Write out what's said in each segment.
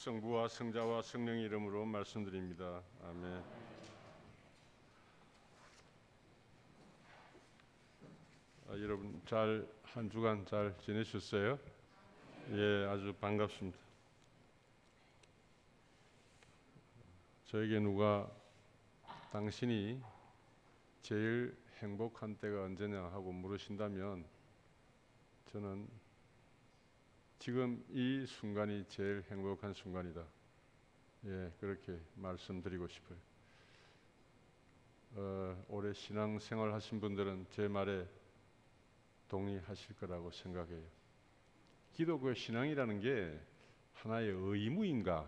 성부와 성자와 성령의 이름으로 말씀드립니다. 아멘. 여러분 한 주간 잘 지내셨어요? 예, 아주 반갑습니다. 저에게 누가 당신이 제일 행복한 때가 언제냐 하고 물으신다면 저는 지금 이 순간이 제일 행복한 순간이다. 예, 그렇게 말씀드리고 싶어요. 오래 신앙생활 하신 분들은 제 말에 동의하실 거라고 생각해요. 기독교 신앙이라는 게 하나의 의무인가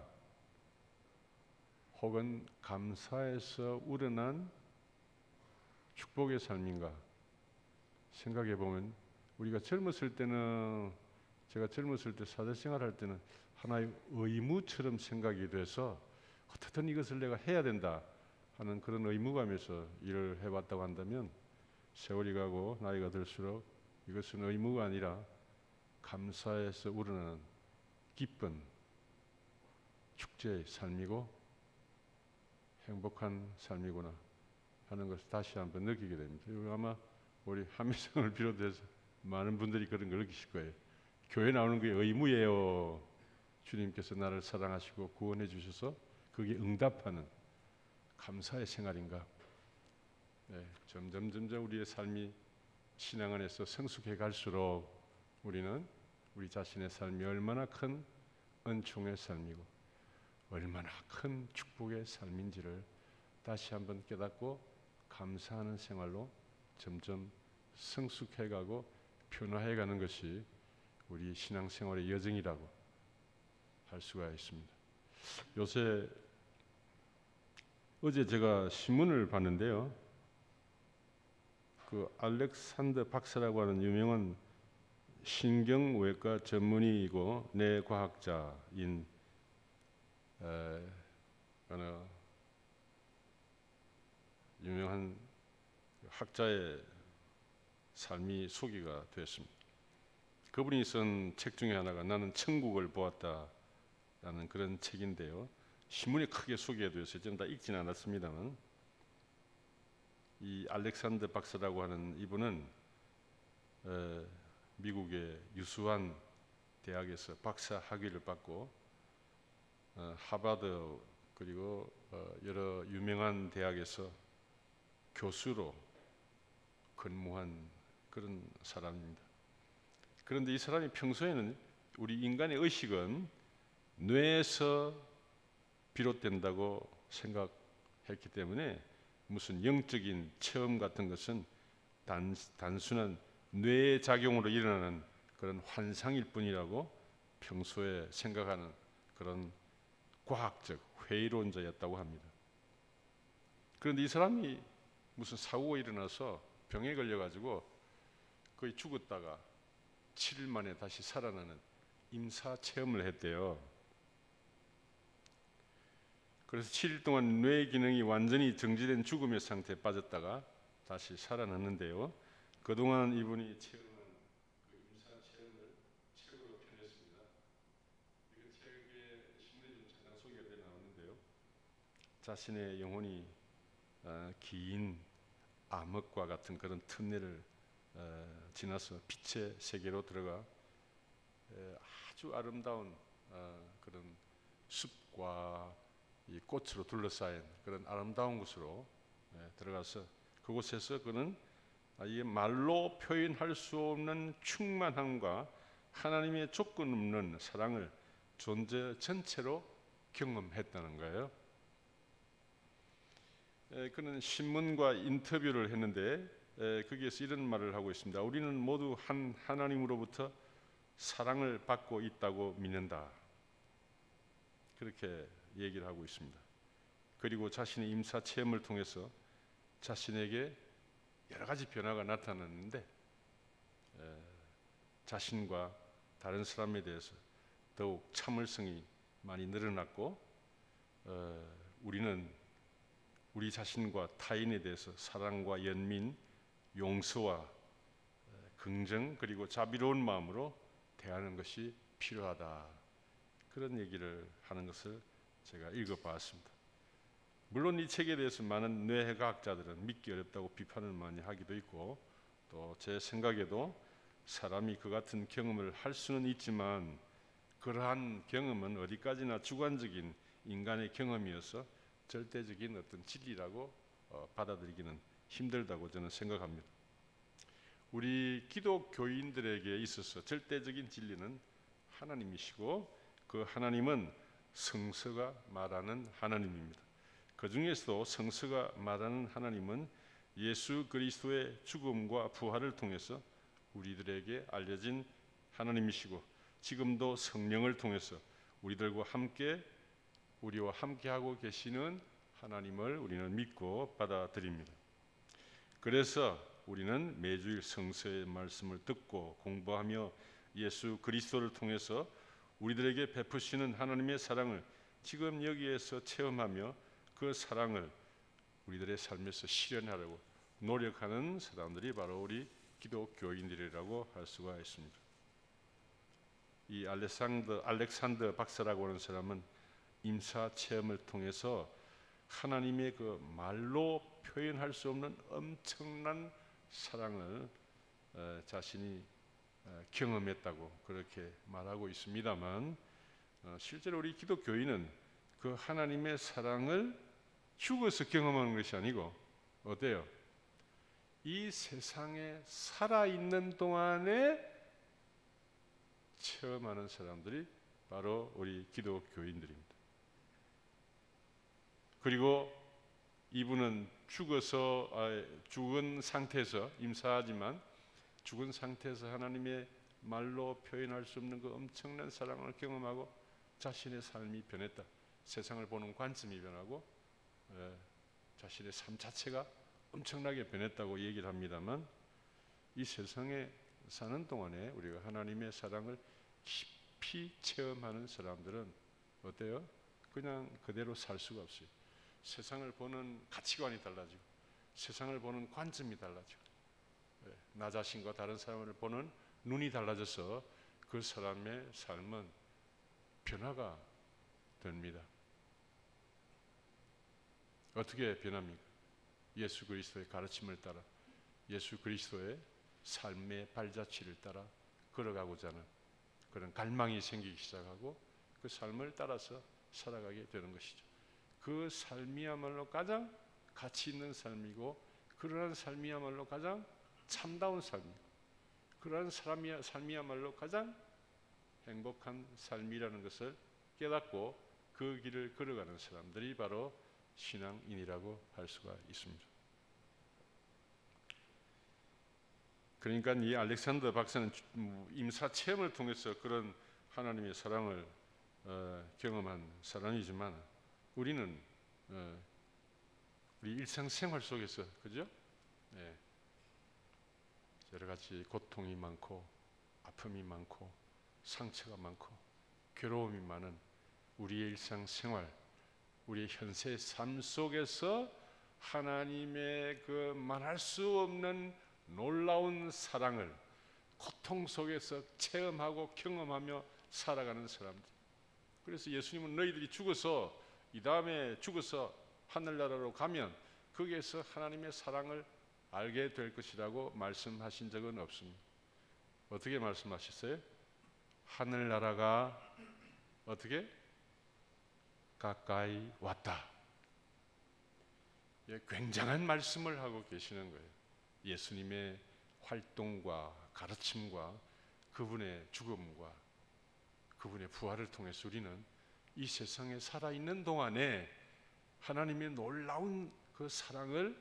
혹은 감사해서 우러난 축복의 삶인가 생각해 보면 우리가 젊었을 때는 제가 젊었을 때 사회생활 할 때는 하나의 의무처럼 생각이 돼서 어떻든 이것을 내가 해야 된다 하는 그런 의무감에서 일을 해왔다고 한다면 세월이 가고 나이가 들수록 이것은 의무가 아니라 감사해서 우러나는 기쁜 축제의 삶이고 행복한 삶이구나 하는 것을 다시 한번 느끼게 됩니다. 아마 우리 한미성을 비롯해서 많은 분들이 그런 걸 느끼실 거예요. 교회 나오는 게 의무예요. 주님께서 나를 사랑하시고 구원해 주셔서 그게 응답하는 감사의 생활인가. 네, 점점 우리의 삶이 신앙 안에서 성숙해 갈수록 우리는 우리 자신의 삶이 얼마나 큰 은총의 삶이고 얼마나 큰 축복의 삶인지를 다시 한번 깨닫고 감사하는 생활로 점점 성숙해가고 변화해가는 것이 우리 신앙생활의 여정이라고 할 수가 있습니다. 어제 제가 신문을 봤는데요. 그 알렉산더 박사라고 하는 유명한 신경외과 전문의이고 뇌과학자인 어느 유명한 학자의 삶이 소개가 되었습니다. 그분이 쓴 책 중에 하나가 나는 천국을 보았다라는 그런 책인데요. 신문에 크게 소개되어서 저는 다 읽지는 않았습니다만 이 알렉산더 박사라고 하는 이분은 미국의 유수한 대학에서 박사 학위를 받고 하버드 그리고 여러 유명한 대학에서 교수로 근무한 그런 사람입니다. 그런데 이 사람이 평소에는 우리 인간의 의식은 뇌에서 비롯된다고 생각했기 때문에 무슨 영적인 체험 같은 것은 단순한 뇌의 작용으로 일어나는 그런 환상일 뿐이라고 평소에 생각하는 그런 과학적 회의론자였다고 합니다. 그런데 이 사람이 무슨 사고가 일어나서 병에 걸려가지고 거의 죽었다가 7일 만에 다시 살아나는 임사 체험을 했대요. 그래서 7일 동안 뇌 기능이 완전히 정지된 죽음의 상태에 빠졌다가 다시 살아났는데요. 그동안 이분이 체험한 그 임사 체험을 책으로 펴냈습니다. 이 책에 신문에 좀 잠깐 소개가 되어 나오는데요. 자신의 영혼이 긴 암흑과 같은 그런 터널을 지나서 빛의 세계로 들어가 아주 아름다운 그런 숲과 이 꽃으로 둘러싸인 그런 아름다운 곳으로 들어가서 그곳에서 그는 이 말로 표현할 수 없는 충만함과 하나님의 조건 없는 사랑을 존재 전체로 경험했다는 거예요. 그는 신문과 인터뷰를 했는데 거기에서 이런 말을 하고 있습니다. 우리는 모두 한 하나님으로부터 사랑을 받고 있다고 믿는다. 그렇게 얘기를 하고 있습니다. 그리고 자신의 임사 체험을 통해서 자신에게 여러 가지 변화가 나타났는데 자신과 다른 사람에 대해서 더욱 참을성이 많이 늘어났고 우리는 우리 자신과 타인에 대해서 사랑과 연민, 용서와 긍정 그리고 자비로운 마음으로 대하는 것이 필요하다. 그런 얘기를 하는 것을 제가 읽어봤습니다. 물론 이 책에 대해서 많은 뇌과학자들은 믿기 어렵다고 비판을 많이 하기도 있고, 또 제 생각에도 사람이 그 같은 경험을 할 수는 있지만 그러한 경험은 어디까지나 주관적인 인간의 경험이어서 절대적인 어떤 진리라고 받아들이기는 힘들다고 저는 생각합니다. 우리 기독교인들에게 있어서 절대적인 진리는 하나님이시고, 그 하나님은 성서가 말하는 하나님입니다. 그 중에서도 성서가 말하는 하나님은 예수 그리스도의 죽음과 부활을 통해서 우리들에게 알려진 하나님이시고, 지금도 성령을 통해서 우리와 함께하고 계시는 하나님을 우리는 믿고 받아들입니다. 그래서 우리는 매주일 성서의 말씀을 듣고 공부하며 예수 그리스도를 통해서 우리들에게 베푸시는 하나님의 사랑을 지금 여기에서 체험하며 그 사랑을 우리들의 삶에서 실현하려고 노력하는 사람들이 바로 우리 기독교인들이라고 할 수가 있습니다. 이 알렉산더 박사라고 하는 사람은 임사 체험을 통해서 하나님의 그 말로 표현할 수 없는 엄청난 사랑을 자신이 경험했다고 그렇게 말하고 있습니다만, 실제로 우리 기독교인은 그 하나님의 사랑을 죽어서 경험하는 것이 아니고 어때요? 이 세상에 살아있는 동안에 체험하는 사람들이 바로 우리 기독교인들입니다. 그리고 이분은 죽은 상태에서 임사하지만 죽은 상태에서 하나님의 말로 표현할 수 없는 그 엄청난 사랑을 경험하고 자신의 삶이 변했다. 세상을 보는 관점이 변하고 자신의 삶 자체가 엄청나게 변했다고 얘기를 합니다만, 이 세상에 사는 동안에 우리가 하나님의 사랑을 깊이 체험하는 사람들은 어때요? 그냥 그대로 살 수가 없어요. 세상을 보는 가치관이 달라지고 세상을 보는 관점이 달라지고 나 자신과 다른 사람을 보는 눈이 달라져서 그 사람의 삶은 변화가 됩니다. 어떻게 변합니까? 예수 그리스도의 가르침을 따라, 예수 그리스도의 삶의 발자취를 따라 걸어가고자 하는 그런 갈망이 생기기 시작하고 그 삶을 따라서 살아가게 되는 것이죠. 그 삶이야말로 가장 가치 있는 삶이고, 그러한 삶이야말로 가장 참다운 삶이고, 그러한 삶이야말로 가장 행복한 삶이라는 것을 깨닫고 그 길을 걸어가는 사람들이 바로 신앙인이라고 할 수가 있습니다. 그러니까 이 알렉산더 박사는 임사 체험을 통해서 그런 하나님의 사랑을 경험한 사람이지만, 우리는 우리 일상생활 속에서 그죠? 여러 가지 고통이 많고 아픔이 많고 상처가 많고 괴로움이 많은 우리의 일상생활, 우리의 현세 삶 속에서 하나님의 그 말할 수 없는 놀라운 사랑을 고통 속에서 체험하고 경험하며 살아가는 사람들. 그래서 예수님은 너희들이 죽어서 이 다음에 죽어서 하늘나라로 가면 거기에서 하나님의 사랑을 알게 될 것이라고 말씀하신 적은 없습니다. 어떻게 말씀하셨어요? 하늘나라가 어떻게? 가까이 왔다. 굉장한 말씀을 하고 계시는 거예요. 예수님의 활동과 가르침과 그분의 죽음과 그분의 부활을 통해서 우리는 이 세상에 살아있는 동안에 하나님의 놀라운 그 사랑을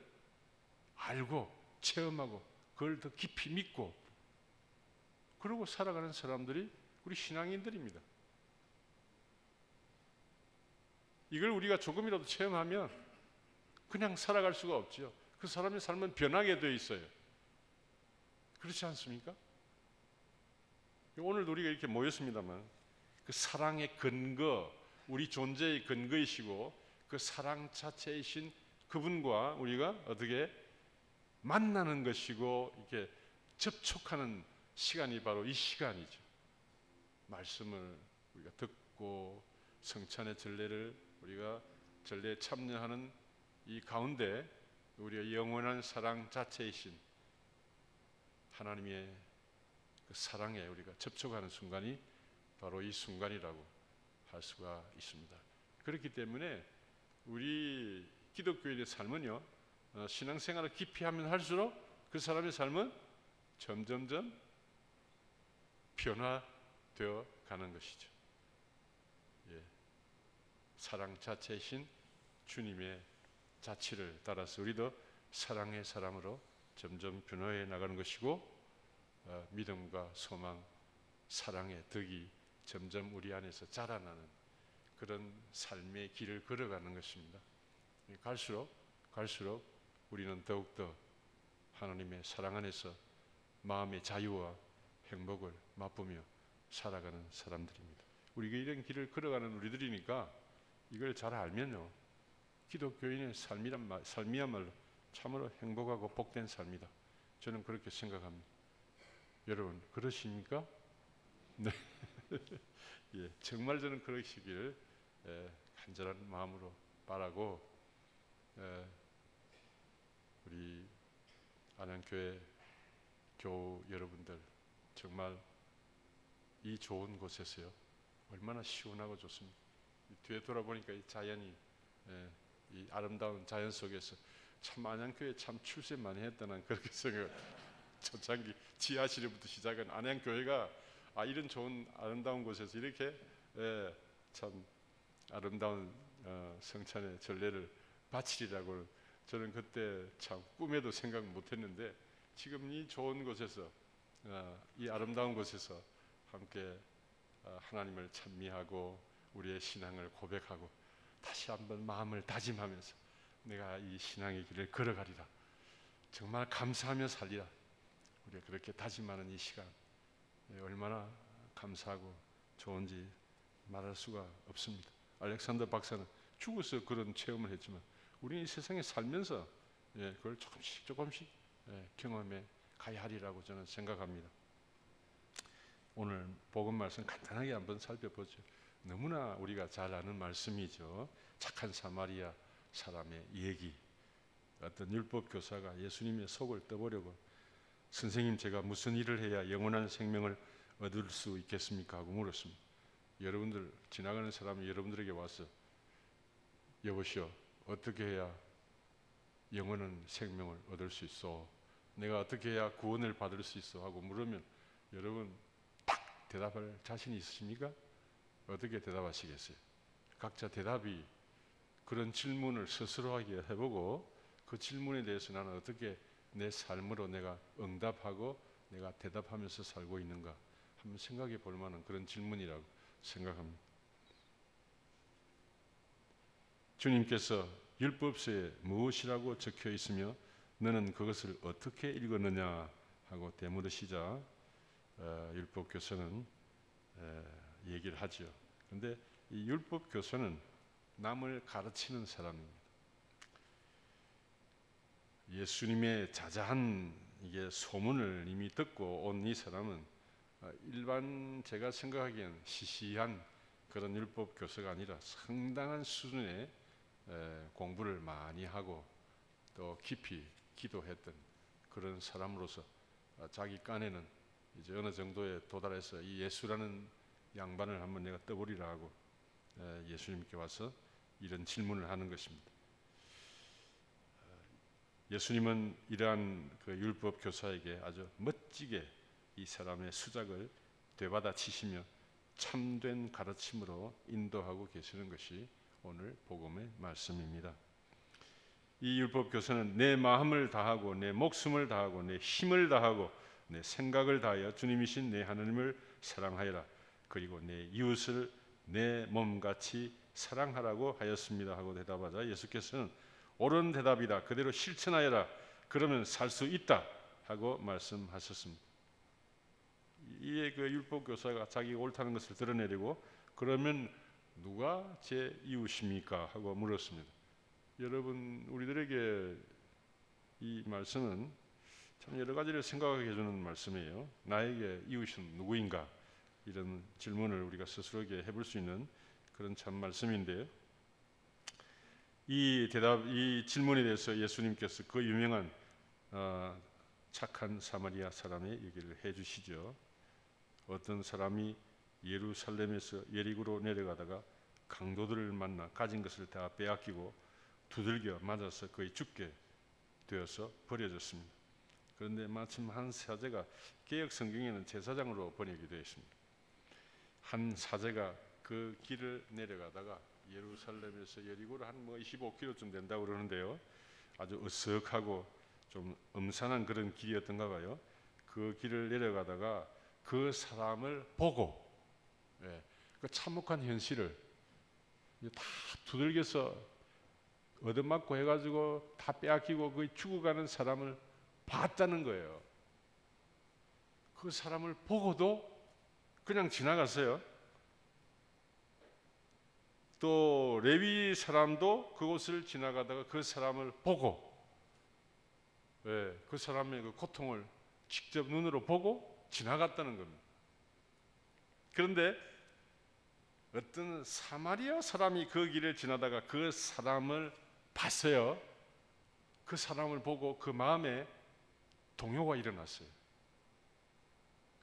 알고 체험하고 그걸 더 깊이 믿고 그러고 살아가는 사람들이 우리 신앙인들입니다. 이걸 우리가 조금이라도 체험하면 그냥 살아갈 수가 없죠. 그 사람의 삶은 변하게 되어 있어요. 그렇지 않습니까? 오늘도 우리가 이렇게 모였습니다만 그 사랑의 근거, 우리 존재의 근거이시고 그 사랑 자체이신 그분과 우리가 어떻게 만나는 것이고 이렇게 접촉하는 시간이 바로 이 시간이죠. 말씀을 우리가 받고 성찬의 전례를 우리가 전례에 참여하는 이 가운데 우리의 영원한 사랑 자체이신 하나님의 그 사랑에 우리가 접촉하는 순간이 바로 이 순간이라고 할 수가 있습니다. 그렇기 때문에 우리 기독교인의 삶은요, 신앙생활을 깊이 하면 할수록 그 사람의 삶은 점점점 변화되어 가는 것이죠. 예, 사랑 자체이신 주님의 자취를 따라서 우리도 사랑의 사람으로 점점 변화해 나가는 것이고, 믿음과 소망, 사랑의 덕이 점점 우리 안에서 자라나는 그런 삶의 길을 걸어가는 것입니다. 갈수록 우리는 더욱더 하나님의 사랑 안에서 마음의 자유와 행복을 맛보며 살아가는 사람들입니다. 우리가 이런 길을 걸어가는 우리들이니까 이걸 잘 알면요, 기독교인의 삶이야말로 참으로 행복하고 복된 삶이다. 저는 그렇게 생각합니다. 여러분 그러십니까? 네. 예, 정말 저는 그러시길 간절한 마음으로 바라고, 우리 안양교회 교우 여러분들 정말 이 좋은 곳에서요 얼마나 시원하고 좋습니다. 뒤에 돌아보니까 이 자연이, 이 아름다운 자연 속에서 참 안양교회 참 출세 많이 했다, 난 그렇게 생각해요. 초창기 지하실부터 시작한 안양교회가 이런 좋은 아름다운 곳에서 이렇게 참 아름다운 성찬의 전례를 바치리라고 저는 그때 참 꿈에도 생각 못했는데, 지금 이 좋은 곳에서, 이 아름다운 곳에서 함께 하나님을 찬미하고 우리의 신앙을 고백하고 다시 한번 마음을 다짐하면서 내가 이 신앙의 길을 걸어가리라, 정말 감사하며 살리라, 우리가 그렇게 다짐하는 이 시간 얼마나 감사하고 좋은지 말할 수가 없습니다. 알렉산더 박사는 죽어서 그런 체험을 했지만 우리는 이 세상에 살면서 그걸 조금씩 경험해 가야 하리라고 저는 생각합니다. 오늘 복음 말씀 간단하게 한번 살펴보죠. 너무나 우리가 잘 아는 말씀이죠. 착한 사마리아 사람의 얘기. 어떤 율법 교사가 예수님의 속을 떠보려고, 선생님 제가 무슨 일을 해야 영원한 생명을 얻을 수 있겠습니까? 하고 물었습니다. 여러분들, 지나가는 사람이 여러분들에게 와서 여보시오, 어떻게 해야 영원한 생명을 얻을 수 있어? 내가 어떻게 해야 구원을 받을 수 있어? 하고 물으면 여러분 딱 대답할 자신이 있으십니까? 어떻게 대답하시겠어요? 각자 대답이 그런 질문을 스스로 하게 해보고 그 질문에 대해서 나는 어떻게 내 삶으로 내가 응답하고 내가 대답하면서 살고 있는가 한번 생각해 볼 만한 그런 질문이라고 생각합니다. 주님께서 율법서에 무엇이라고 적혀 있으며 너는 그것을 어떻게 읽었느냐 하고 되물으시자 율법 교사는 얘기를 하죠. 그런데 이 율법 교사는 남을 가르치는 사람입니다. 예수님의 자자한 이게 소문을 이미 듣고 온 이 사람은 일반 제가 생각하기에는 시시한 그런 율법 교사가 아니라 상당한 수준의 공부를 많이 하고 또 깊이 기도했던 그런 사람으로서 자기 깐에는 이제 어느 정도에 도달해서 이 예수라는 양반을 한번 내가 떠보리라 하고 예수님께 와서 이런 질문을 하는 것입니다. 예수님은 이러한 그 율법 교사에게 아주 멋지게 이 사람의 수작을 되받아치시며 참된 가르침으로 인도하고 계시는 것이 오늘 복음의 말씀입니다. 이 율법 교사는 내 마음을 다하고 내 목숨을 다하고 내 힘을 다하고 내 생각을 다하여 주님이신 내 하나님을 사랑하여라. 그리고 내 이웃을 내 몸같이 사랑하라고 하였습니다 하고 대답하자 예수께서는 옳은 대답이다. 그대로 실천하여라. 그러면 살 수 있다 하고 말씀하셨습니다. 이에 그 율법 교사가 자기가 옳다는 것을 드러내려고 그러면 누가 제 이웃입니까? 하고 물었습니다. 여러분, 우리들에게 이 말씀은 참 여러 가지를 생각하게 해주는 말씀이에요. 나에게 이웃은 누구인가? 이런 질문을 우리가 스스로에게 해볼 수 있는 그런 참 말씀인데요. 이 질문에 대해서 예수님께서 그 유명한 착한 사마리아 사람의 얘기를 해주시죠. 어떤 사람이 예루살렘에서 예리고로 내려가다가 강도들을 만나 가진 것을 다 빼앗기고 두들겨 맞아서 거의 죽게 되어서 버려졌습니다. 그런데 마침 한 사제가 개역 성경에는 제사장으로 번역이 되어 있습니다. 한 사제가 그 길을 내려가다가 예루살렘에서 여리고로 한 25km쯤 된다고 그러는데요. 아주 으쓱하고 좀 음산한 그런 길이었던가 봐요. 그 길을 내려가다가 그 사람을 보고, 그 참혹한 현실을 다 두들겨서 얻어맞고 해가지고 다 빼앗기고 거의 죽어가는 사람을 봤다는 거예요. 그 사람을 보고도 그냥 지나갔어요. 또 레위 사람도 그곳을 지나가다가 그 사람을 보고, 그 사람의 그 고통을 직접 눈으로 보고 지나갔다는 겁니다. 그런데 어떤 사마리아 사람이 그 길을 지나다가 그 사람을 봤어요. 그 사람을 보고 그 마음에 동요가 일어났어요.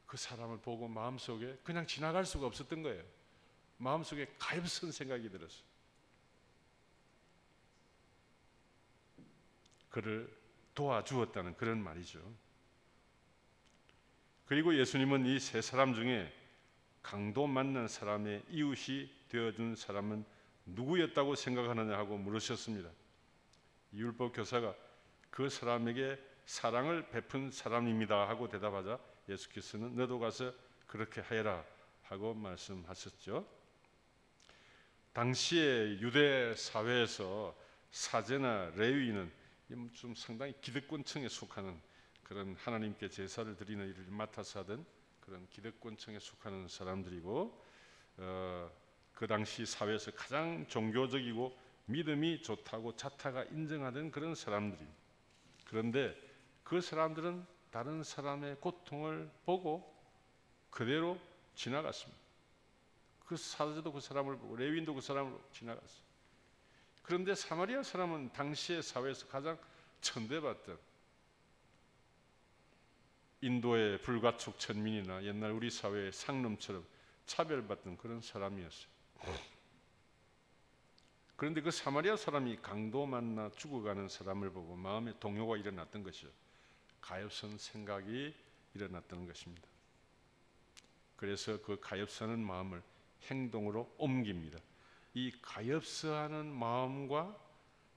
그 사람을 보고 마음속에 그냥 지나갈 수가 없었던 거예요. 마음속에 가엾은 생각이 들었어요. 그를 도와주었다는 그런 말이죠. 그리고 예수님은 이 세 사람 중에 강도 만난 사람의 이웃이 되어준 사람은 누구였다고 생각하느냐 하고 물으셨습니다. 율법 교사가 그 사람에게 사랑을 베푼 사람입니다 하고 대답하자 예수께서는 너도 가서 그렇게 하여라 하고 말씀하셨죠. 당시의 유대 사회에서 사제나 레위인은 좀 상당히 기득권층에 속하는 그런 하나님께 제사를 드리는 일을 맡아서 하던 그런 기득권층에 속하는 사람들이고, 그 당시 사회에서 가장 종교적이고 믿음이 좋다고 자타가 인정하던 그런 사람들입니다. 그런데 그 사람들은 다른 사람의 고통을 보고 그대로 지나갔습니다. 그 사제도 그 사람을 보고 레위인도 그 사람을 보고 지나갔어요. 그런데 사마리아 사람은 당시의 사회에서 가장 천대받던 인도의 불가촉 천민이나 옛날 우리 사회의 상놈처럼 차별받던 그런 사람이었어요. 그런데 그 사마리아 사람이 강도 만나 죽어가는 사람을 보고 마음에 동요가 일어났던 것이죠. 가엾은 생각이 일어났던 것입니다. 그래서 그 가엾어하는 마음을 행동으로 옮깁니다. 이 가엾어하는 마음과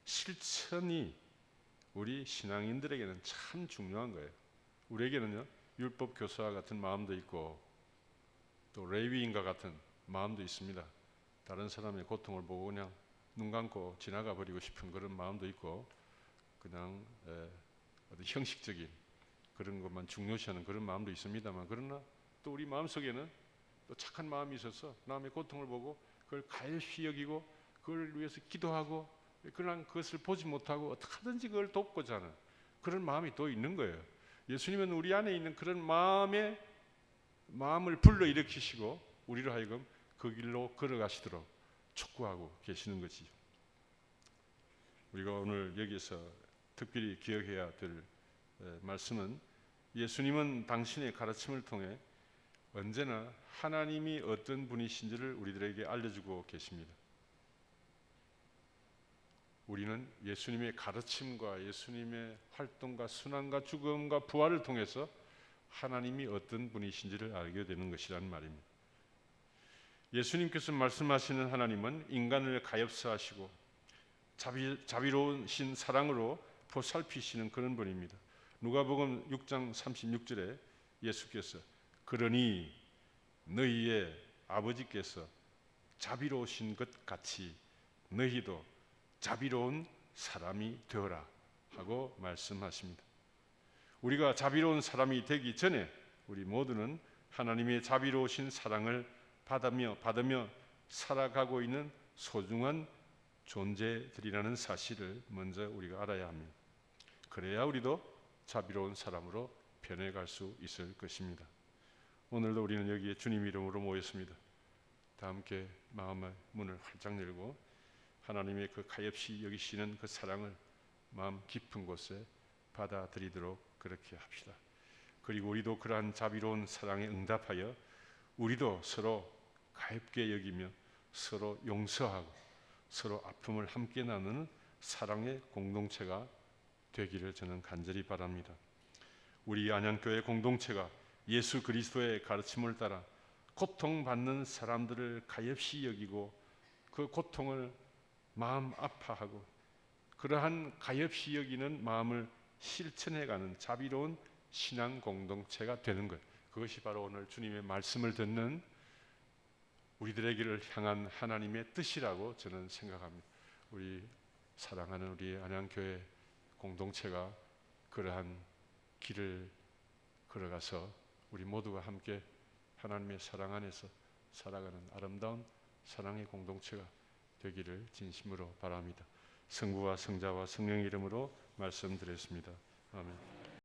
실천이 우리 신앙인들에게는 참 중요한 거예요. 우리에게는요, 율법 교사와 같은 마음도 있고 또 레위인과 같은 마음도 있습니다. 다른 사람의 고통을 보고 그냥 눈 감고 지나가 버리고 싶은 그런 마음도 있고, 그냥 어떤 형식적인 그런 것만 중요시하는 그런 마음도 있습니다만, 그러나 또 우리 마음속에는 또 착한 마음이 있어서 남의 고통을 보고 그걸 가엾이 여기고 그걸 위해서 기도하고, 그러나 그것을 보지 못하고 어떻게 하든지 그걸 돕고자 하는 그런 마음이 또 있는 거예요. 예수님은 우리 안에 있는 그런 마음을 불러일으키시고 우리로 하여금 그 길로 걸어가시도록 촉구하고 계시는 것이죠. 우리가 오늘 여기서 특별히 기억해야 될 말씀은, 예수님은 당신의 가르침을 통해 언제나 하나님이 어떤 분이신지를 우리들에게 알려주고 계십니다. 우리는 예수님의 가르침과 예수님의 활동과 순환과 죽음과 부활을 통해서 하나님이 어떤 분이신지를 알게 되는 것이라는 말입니다. 예수님께서 말씀하시는 하나님은 인간을 가엾어하시고 자비로우신 사랑으로 보살피시는 그런 분입니다. 누가복음 6장 36절에 예수께서 그러니 너희의 아버지께서 자비로우신 것 같이 너희도 자비로운 사람이 되어라 하고 말씀하십니다. 우리가 자비로운 사람이 되기 전에 우리 모두는 하나님의 자비로우신 사랑을 받으며 살아가고 있는 소중한 존재들이라는 사실을 먼저 우리가 알아야 합니다. 그래야 우리도 자비로운 사람으로 변해갈 수 있을 것입니다. 오늘도 우리는 여기에 주님 이름으로 모였습니다. 다 함께 마음의 문을 활짝 열고 하나님의 그 가엾이 여기시는 그 사랑을 마음 깊은 곳에 받아들이도록 그렇게 합시다. 그리고 우리도 그러한 자비로운 사랑에 응답하여 우리도 서로 가엾게 여기며 서로 용서하고 서로 아픔을 함께 나누는 사랑의 공동체가 되기를 저는 간절히 바랍니다. 우리 안양교회 공동체가 예수 그리스도의 가르침을 따라 고통받는 사람들을 가엾이 여기고 그 고통을 마음 아파하고 그러한 가엾이 여기는 마음을 실천해가는 자비로운 신앙 공동체가 되는 것, 그것이 바로 오늘 주님의 말씀을 듣는 우리들에게를 향한 하나님의 뜻이라고 저는 생각합니다. 우리 사랑하는 우리 안양교회 공동체가 그러한 길을 걸어가서 우리 모두가 함께 하나님의 사랑 안에서 살아가는 아름다운 사랑의 공동체가 되기를 진심으로 바랍니다. 성부와 성자와 성령의 이름으로 말씀드렸습니다. 아멘.